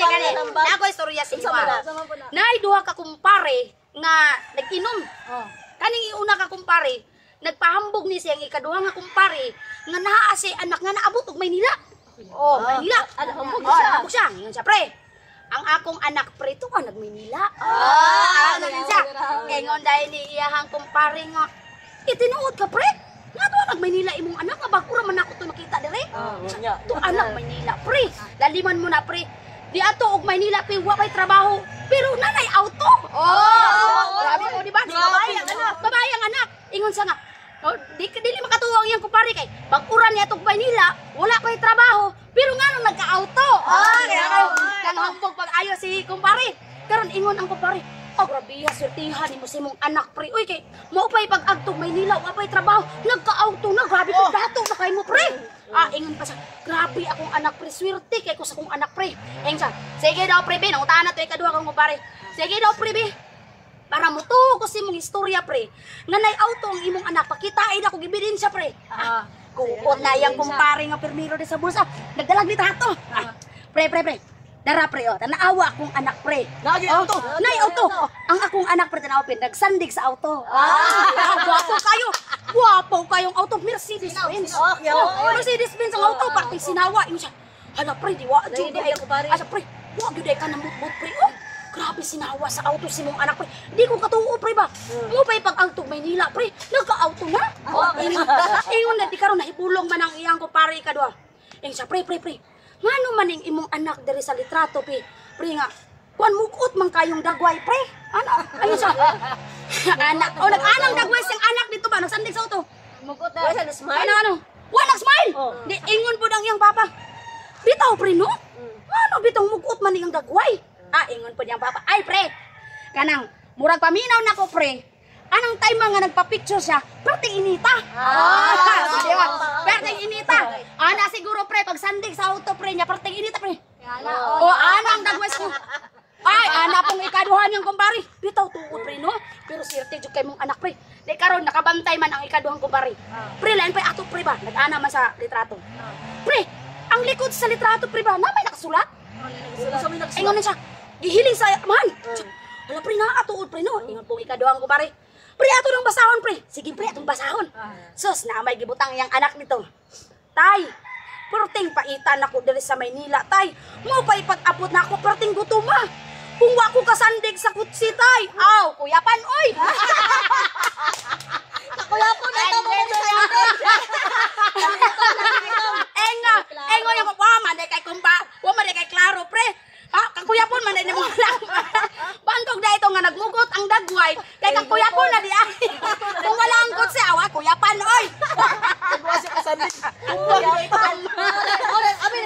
Kani. Ako istorya sa iba. Nay duha ka kumpare nga nag-inom. Kaning iuna ka kumpare, nagpahambog ni siyang ikaduha nga kumpare nga naa si anak nga naabot og Maynila. Maynila. Hambog siya. Ingon siya, pre. Ang akong anak pre tuwa nag-Maynila. Ano siya? Ingon dahil ni iyahang kumpare nga itinuod ka pre. Nga to nag-Maynila imong anak nga bagura man ako to nakita dire. To anak Maynila pre. Laliman mo na pre. Di ato og Maynila pre wa may trabaho pero nanay auto. Grabe mo di ba? Babayang anak. Ingon siya nga. Dili makatuwang yang kumpare kay bagura niya tog Maynila wala pay trabaho pero ngano nagka-auto. Kang hambog pag ayo si kumpare. Karon ingon ang kumpare. Grabe ha, swertihan ni mo si mong anak pre. Uy kay mao pay pag-agtog Maynila wa pay trabaho, nagka-auto na. Grabe kung dato na kay mo pre. Ingon pa siya, grabe akong anak pre, swerte kay ko sa akong anak pre. Ingon siya, sige daw pre, nangutahan na to ikaduha kang kumpare. Sige daw pre, para mo to ko si mong istorya pre. Nga nay auto ang imong anak, pakitain ako ebidensya pre. Kuot na yang kumpare nga permiro di sa bulsa. Nagdalag ni tato. Pre. Dara pre, tanaawa akong anak pre. Nay auto. Ang akong anak pre tanawapin, nagsandig sa auto. Guwapo kayong auto, Mercedes-Benz. Mercedes-Benz ang auto, pati sinawa. Yung siya, hala pre, di wa, di ay kumpare. Asa pre, wag yun ay ka namutbut pre. Grabe sinawa sa auto si mong anak pre. Di ko katuo pre ba? Mo pa'y pag-agtog Maynila pre, nagka-auto na. Ingon na, di karon nahibulong man ang iyang kumpare kadwa. Yung siya, pre. Ngano man ning imong anak diri sa litrato pre nga kuan mukot man kayong dagway pre ayun siya anak nag-anang dagway sing anak dito ba nagsandig sa auto mukot na sa smile ano wala smile di ingon pud ang iyang papa bitaw pre no ano bitaw mukot man ning dagway ingon pud yang papa ay pre kanang murag paminaw nako pre anong time nga nagpa-picture siya perting inita perting inita ana siguro pre pag sandig sa auto pre nya perting inita pre anang dagwes ko ay ana pong ikaduhan yang kumpare bitaw tuod pre no pero sirte jud kay mong anak pre di karon nakabantay man ang ikaduhang kumpare pre lain pa ato pre ba nag-ana man sa litrato pre ang likod sa litrato pre ba na may nakasulat ingon na siya gihiling sa man hala pre na atuod pre no ingon pong ikaduhang kumpare pre ato nang basahon pre. Sige pre atong basahon. Sus na may gibutang yang anak nito. Tay, perting paitan ako diri sa Maynila tay. Mo pay pag-abot na ako perting gutuma. Kung wa ko kasandig sa kutsi tay. Kuyapan oy. Kuyapan na to. Engo yung man kay kumpa. Wa man kay klaro pre. Kakuyapon man na mo lang. Bantog da ito nga nagmugot ang dagway. Kay kakuyapon na di ay. Kung wala ang kutsi, kuyapan oy. Nagwa siya kasandig. Abi,